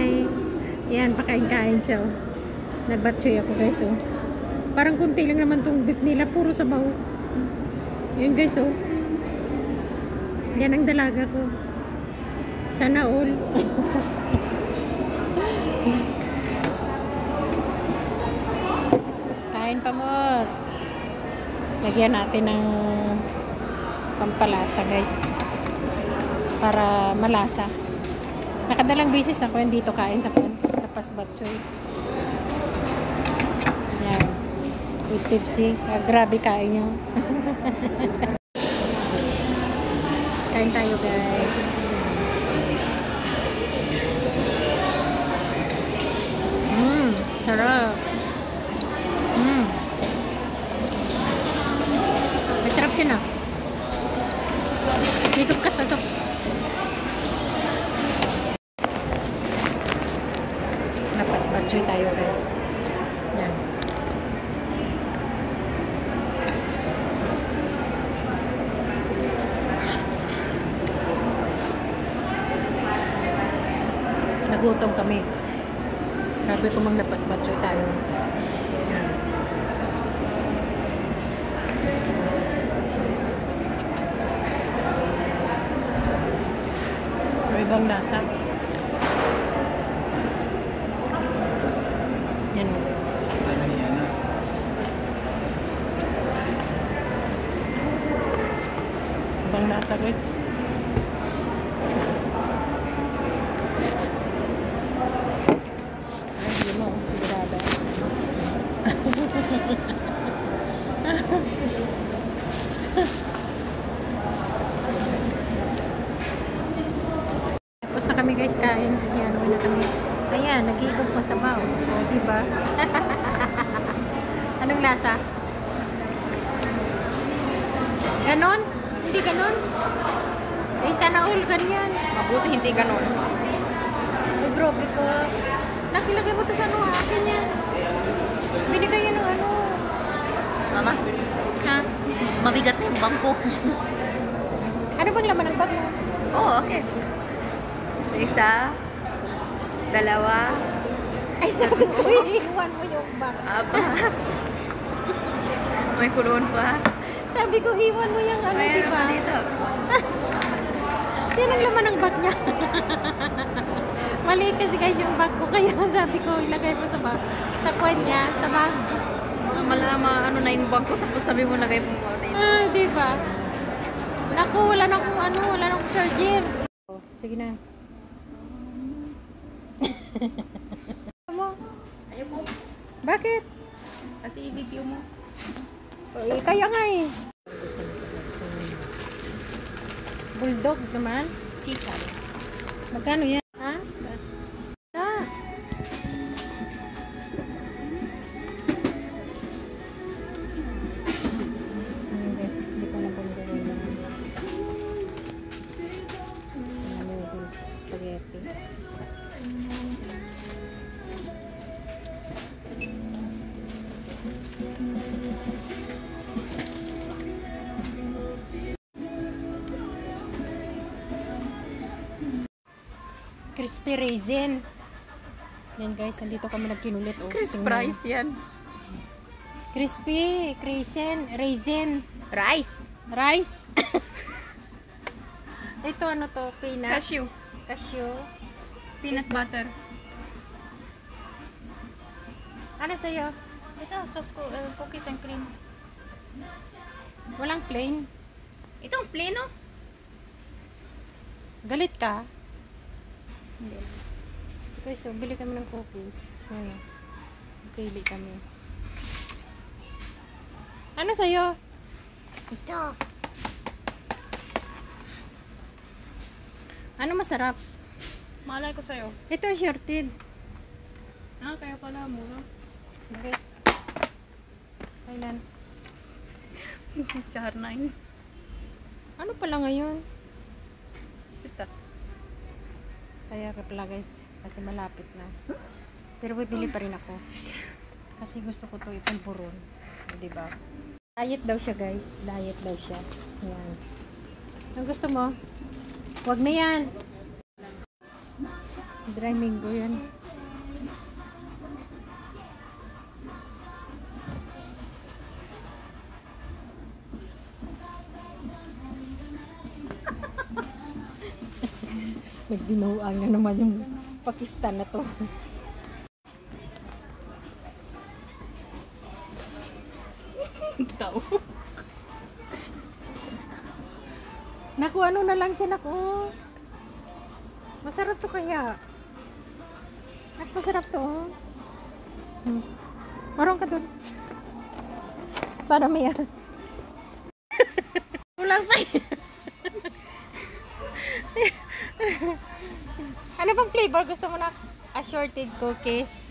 Hi! Yan, pakain-kain siya. Oh. Nagbatsoy ako guys. Oh. Parang kunti lang naman tong beef nila. Puro sabaw. Yun guys. Oh. Yan ang dalaga ko. Sana all. Kain pa more. Lagyan natin ng pampalasa guys. Para malasa. Nakadalang beses ako yung dito kain sa Lapas Batsoy. Yan. With Pepsi. Grabe kain nyo. Kain tayo guys. Sarap. Masarap siya na. Dito ka sasok. Lapas Batsoy tayo guys. Yan. Nagutom kami. Sabi ko Lapas Batsoy tayo. Yan. Ibang lasa. Yan. Ibang lasa guys. Ay, hindi mo. Sigurada. Tapos na kami guys kain. Ayan, uwi na kami. Ayan, nag-iigog pa sa baw. O, diba? Anong lasa? Ganon? Hindi ganon? Eh, sana all ganyan. Mabuti hindi ganon. Ay, grabe ko. Nakilagay mo to sa ano, akin yan. Binigay yan ng ano. Mama, Ha? mabigat na yung bangko. Ano bang laman ng bag mo? Oh, okay. Isa, dalawa, Ay, sabi ko, iiwan mo yung bag. apat. May kulon pa. Sabi ko, iwan mo yung ano, Ayan, diba? dito. Yan ang laman ng bag niya. Maliit kasi guys yung bag ko. Kaya sabi ko, ilagay mo sa bag. Sa kwan niya, sa bag. Malama, ano na yung bangko. Tapos sabi mo lagay mo dito. Ah, diba? Naku, wala na akong ano, wala na akong charger. Sige na. Mo? Ayaw mo. Bakit? Kasi i-video mo. Eh, kaya nga eh. Bulldog naman. Chica. Magkano yan? Ha? Bas. Ah. Ayan guys, hindi ko na bumili ng noodles, spaghetti. Crispy raisin. Yan guys, nandito kami nagkinulit. Oh, Chris tingnan Price yan. mo. Crispy raisin. Rice. Rice. Ito ano to? Peanuts. Cashew. Cashew. Peanut butter. Ano sa'yo? Ito, soft cookies and cream. Walang plain. Itong pleno. Galit ka? Hindi. Okay, so bili kami ng cookies. Ayan. Pili kami. Ano sa'yo? Ito. Ano masarap? Malay ko sa'yo. Ito ang shorted. Ah, kaya pala mura. Bakit? Kailan? Char 9. Ano pala ngayon? Sita. Kaya ka pala guys. Kasi malapit na. Pero bibili pa rin ako. Kasi gusto ko to ipulburon. Diba? Diet daw siya guys. Diet daw siya. Yan. Ang gusto mo? Huwag na yan. Dry mango yan. Nagdinuang na naman yung Pakistan na to. Tao. Naku, ano na lang siya, naku. Masarap to kaya. Naku, masarap to. Marong ka dun. Para may Ulang pa. Ano bang flavor gusto mo na? Assorted cookies.